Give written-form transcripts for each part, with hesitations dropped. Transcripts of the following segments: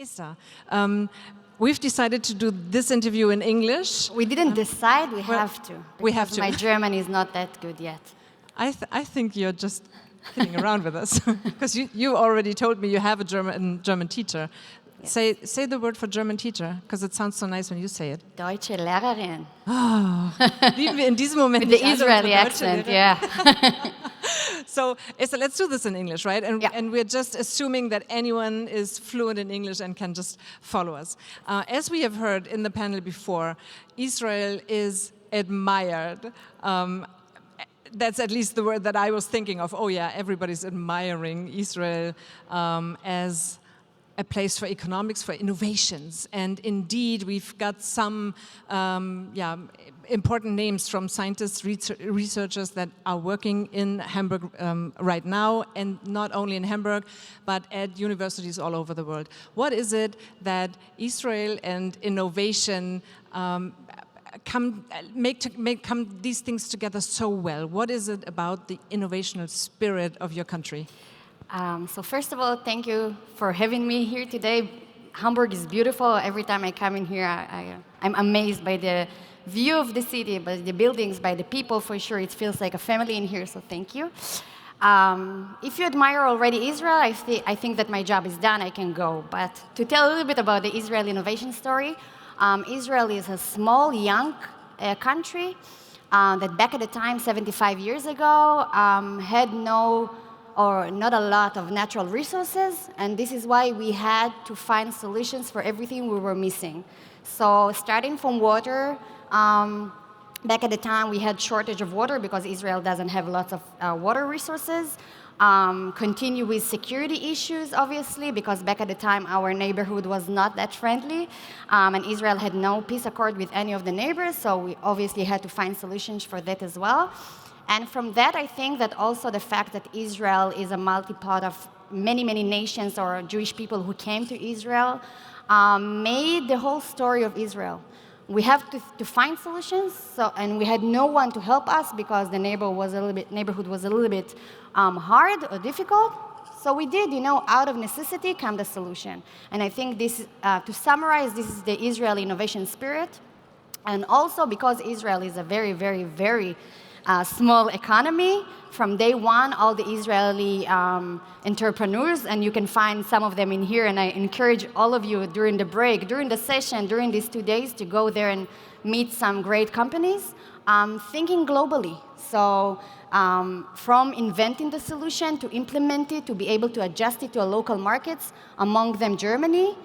Ester, we've decided to do this interview in English. We didn't decide, we have to. We have to. My German is not that good yet. I think you're just kidding around with us, because you already told me you have a German teacher. Yes. Say the word for German teacher, because it sounds so nice when you say it. Deutsche Lehrerin. Lieben wir in diesem Moment With the Israeli accent, yeah. So, Esther, let's do this in English, right? And we're just assuming that anyone is fluent in English and can just follow us. As we have heard in the panel before, Israel is admired. That's at least the word that I was thinking of. Oh yeah, everybody's admiring Israel as a place for economics, for innovations. And indeed, we've got some important names from scientists, researchers that are working in Hamburg right now, and not only in Hamburg, but at universities all over the world. What is it that Israel and innovation come these things together so well? What is it about the innovational spirit of your country? So first of all, thank you for having me here today. Hamburg is beautiful. Every time I come in here, I'm amazed by the view of the city, by the buildings, by the people. For sure, it feels like a family in here, so thank you. If you admire already Israel, I think that my job is done, I can go. But to tell a little bit about the Israel innovation story, Israel is a small, young country that back at the time, 75 years ago, had not a lot of natural resources, and this is why we had to find solutions for everything we were missing. So starting from water, back at the time we had shortage of water because Israel doesn't have lots of water resources. Continue with security issues, obviously, because back at the time our neighborhood was not that friendly, and Israel had no peace accord with any of the neighbors, so we obviously had to find solutions for that as well. And from that, I think that also the fact that Israel is a multi-pot of many, many nations or Jewish people who came to Israel made the whole story of Israel. We have to find solutions, and we had no one to help us because the neighborhood was a little bit hard or difficult. So we did, out of necessity come the solution. And I think this, to summarize, this is the Israeli innovation spirit. And also because Israel is a very, very, very small economy. From day one, all the Israeli entrepreneurs, and you can find some of them in here, and I encourage all of you during the break, during the session, during these 2 days to go there and meet some great companies, thinking globally. So from inventing the solution to implement it, to be able to adjust it to local markets, among them Germany.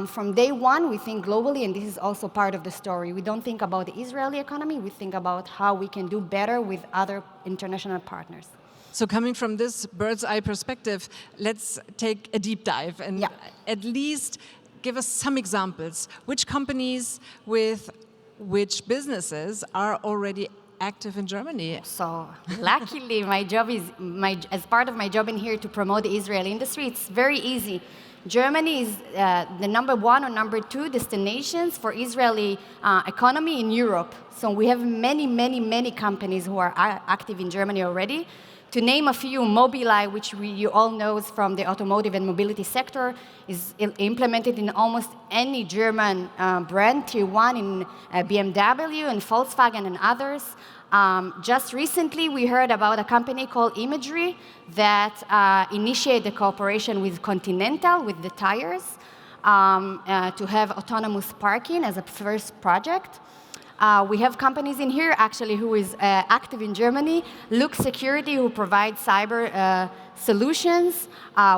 From day one, we think globally, and this is also part of the story. We don't think about the Israeli economy, we think about how we can do better with other international partners. So coming from this bird's eye perspective, let's take a deep dive and at least give us some examples. Which companies with which businesses are already active in Germany? So luckily, as part of my job in here to promote the Israeli industry, it's very easy. Germany is the number 1 or number 2 destinations for Israeli economy in Europe. So we have many, many, many companies who are active in Germany already. To name a few, Mobilität, which you all know from the automotive and mobility sector, is implemented in almost any German brand, tier 1 in BMW and Volkswagen and others. Just recently, we heard about a company called Imagery that initiated a cooperation with Continental, with the tires, to have autonomous parking as a first project. We have companies in here, actually, who is active in Germany. Look Security, who provides cyber solutions.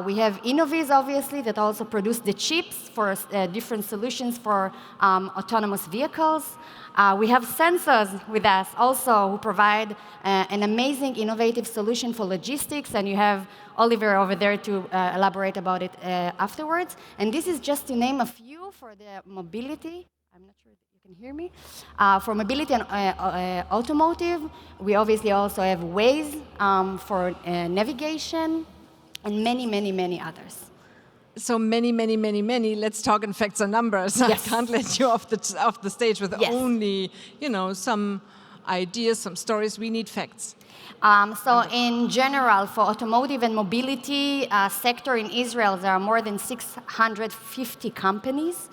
We have Innoviz, obviously, that also produce the chips for different solutions for autonomous vehicles. We have Sensors with us also, who provide an amazing, innovative solution for logistics, and you have Oliver over there to elaborate about it afterwards. And this is just to name a few for the mobility. I'm not sure if you can hear me. For mobility and automotive, we obviously also have Waze for navigation, and many, many, many others. So many, many, many, many. Let's talk in facts and numbers. Yes. I can't let you off the stage with only, some ideas, some stories. We need facts. So in general, for automotive and mobility sector in Israel, there are more than 650 companies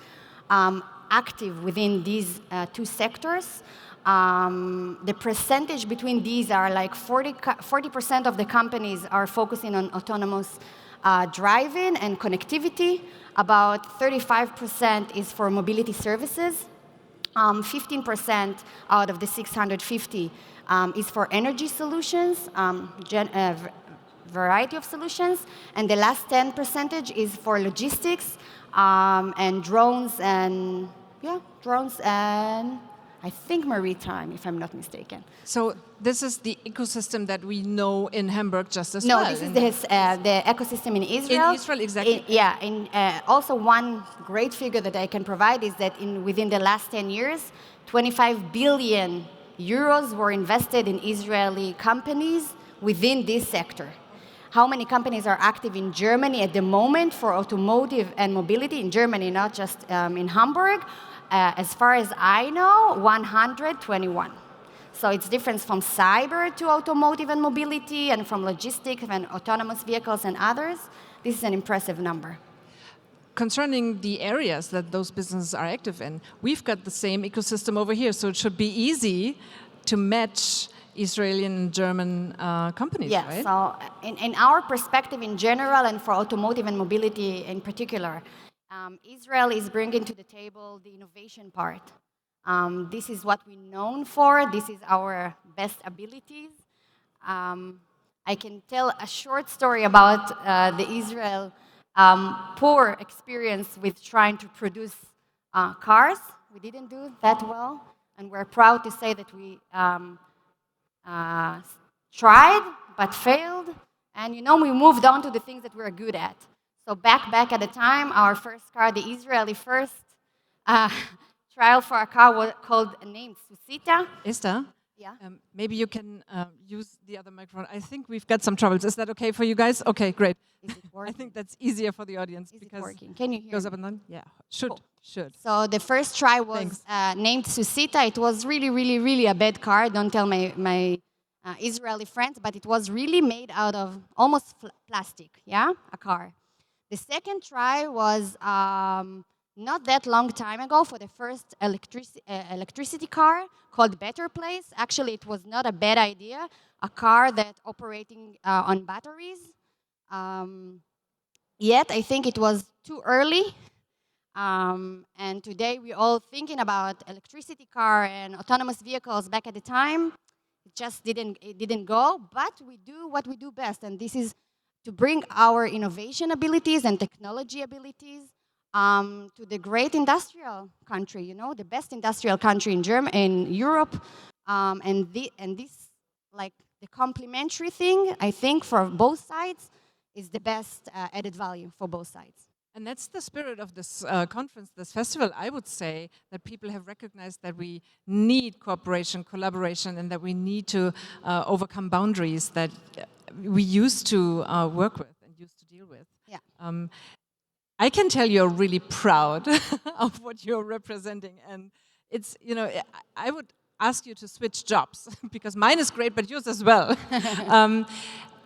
active within these two sectors. The percentage between these are like 40% of the companies are focusing on autonomous driving and connectivity. About 35% is for mobility services. 15% out of the 650 is for energy solutions, variety of solutions, and the last 10% is for logistics and drones and I think maritime, if I'm not mistaken. So this is the ecosystem that we know in Hamburg just as no, well. No, this is the ecosystem in Israel. In Israel, exactly. Also one great figure that I can provide is that within the last 10 years, 25 billion euros were invested in Israeli companies within this sector. How many companies are active in Germany at the moment for automotive and mobility? In Germany, not just in Hamburg. As far as I know, 121. So it's different from cyber to automotive and mobility, and from logistics and autonomous vehicles and others. This is an impressive number. Concerning the areas that those businesses are active in, we've got the same ecosystem over here, so it should be easy to match Israeli and German companies, yes, right? So in our perspective in general, and for automotive and mobility in particular, Israel is bringing to the table the innovation part. This is what we're known for. This is our best abilities. I can tell a short story about the Israel poor experience with trying to produce cars. We didn't do that well, and we're proud to say that we tried but failed, and we moved on to the things that we're good at. So back at the time, our first car, the Israeli first trial for a car was named Susita. Esther? Yeah? Maybe you can use the other microphone. I think we've got some troubles. Is that okay for you guys? Okay, great. Is it working? I think that's easier for the audience. Is because it working? Can you hear goes me? up and down? Yeah, should. So the first try was named Susita. It was really a bad car. Don't tell my Israeli friends, but it was really made out of almost plastic, yeah? A car. The second try was not that long time ago for the first electricity car called Better Place. Actually, it was not a bad idea. A car that operating on batteries. Yet, I think it was too early. And today, we're all thinking about electricity car and autonomous vehicles. Back at the time, it didn't go. But we do what we do best, and this is to bring our innovation abilities and technology abilities to the great industrial country, the best industrial country in Europe. And this, like the complementary thing, I think, for both sides is the best added value for both sides. And that's the spirit of this conference, this festival. I would say that people have recognized that we need cooperation, collaboration, and that we need to overcome boundaries that we used to work with and used to deal with. Yeah. I can tell you're really proud of what you're representing, and it's, I would ask you to switch jobs because mine is great, but yours as well.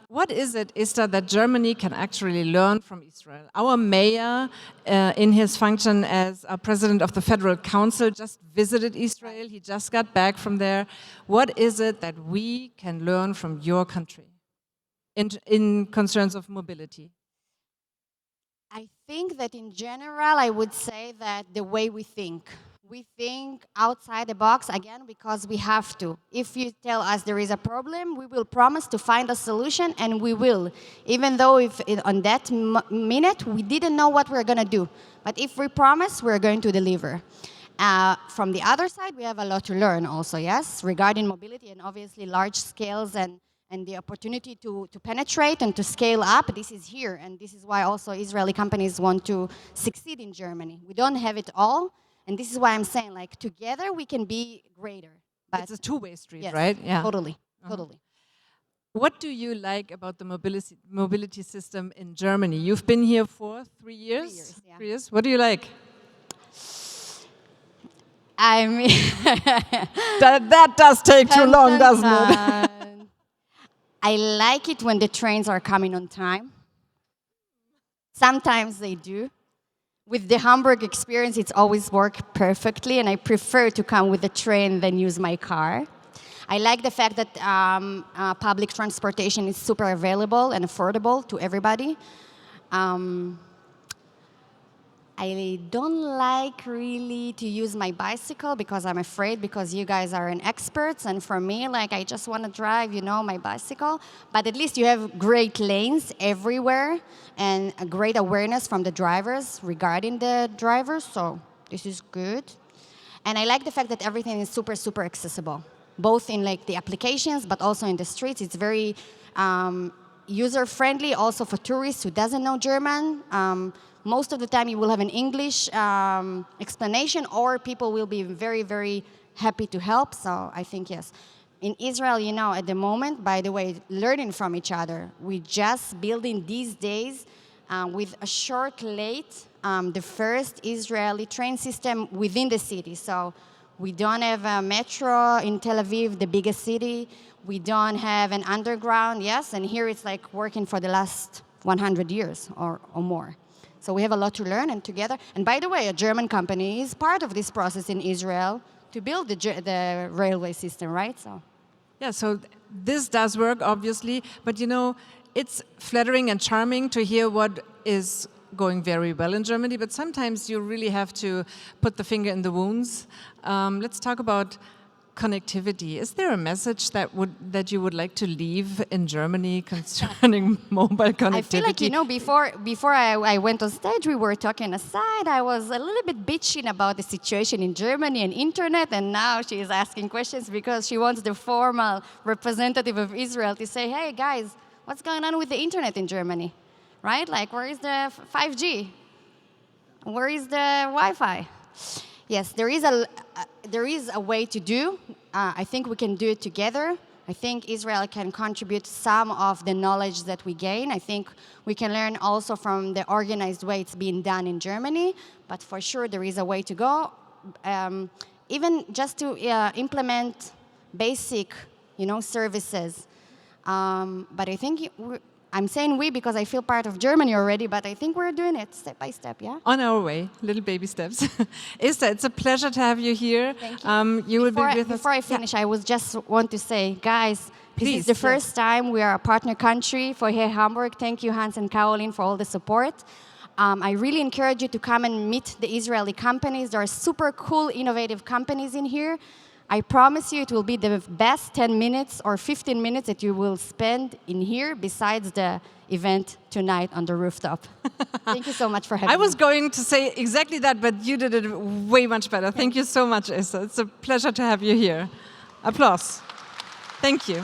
What is it, Ester, that Germany can actually learn from Israel? Our mayor, in his function as president of the Federal Council, just visited Israel. He just got back from there. What is it that we can learn from your country in concerns of mobility? I think that in general, I would say that the way we think outside the box, again, because we have to. If you tell us there is a problem, we will promise to find a solution, and we will. Even though on that minute, we didn't know what we're going to do. But if we promise, we're going to deliver. From the other side, we have a lot to learn also, yes, regarding mobility and obviously large scales and the opportunity to penetrate and to scale up. This is here, and this is why also Israeli companies want to succeed in Germany. We don't have it all. And this is why I'm saying, like, together we can be greater. But it's a two-way street, yes, right? Yeah. Totally. What do you like about the mobility system in Germany? You've been here for 3 years? 3 years, yeah. 3 years. What do you like? I mean, that does take too long, doesn't it? I like it when the trains are coming on time. Sometimes they do. With the Hamburg experience, it's always worked perfectly, and I prefer to come with the train than use my car. I like the fact that public transportation is super available and affordable to everybody. I don't like really to use my bicycle because I'm afraid, because you guys are experts, and for me, like, I just want to drive, my bicycle. But at least you have great lanes everywhere and a great awareness from the drivers regarding the drivers, so this is good. And I like the fact that everything is super, super accessible, both in like the applications, but also in the streets. It's very user-friendly, also for tourists who doesn't know German. Most of the time you will have an English explanation, or people will be very, very happy to help. So I think, yes. In Israel, at the moment, by the way, learning from each other. We just building these days with a short late, the first Israeli train system within the city. So we don't have a metro in Tel Aviv, the biggest city. We don't have an underground, yes, and here it's like working for the last 100 years or more. So we have a lot to learn, and together. And by the way, a German company is part of this process in Israel to build the railway system, right? So. Yeah, so this does work, obviously, but it's flattering and charming to hear what is going very well in Germany, but sometimes you really have to put the finger in the wounds. Let's talk about connectivity. Is there a message that you would like to leave in Germany concerning mobile connectivity? I feel like, before I went on stage, we were talking aside. I was a little bit bitching about the situation in Germany and internet, and now she is asking questions because she wants the formal representative of Israel to say, hey, guys, what's going on with the internet in Germany? Right? Like, where is the 5G? Where is the Wi-Fi? Yes, there is a way to do. I think we can do it together. I think Israel can contribute some of the knowledge that we gain. I think we can learn also from the organized way it's being done in Germany. But for sure, there is a way to go. Even just to implement basic, services. But I think I'm saying we because I feel part of Germany already, but I think we're doing it step by step, yeah? On our way, little baby steps. Ester, it's a pleasure to have you here. Thank you. You will be with us. Before I finish, I would just want to say, guys, this is the first time we are a partner country for here Hamburg. Thank you, Hans and Caroline, for all the support. I really encourage you to come and meet the Israeli companies. There are super cool, innovative companies in here. I promise you it will be the best 10 minutes or 15 minutes that you will spend in here besides the event tonight on the rooftop. Thank you so much for having me. I was going to say exactly that, but you did it way much better. Thank you so much, Ester. It's a pleasure to have you here. Applause. Thank you.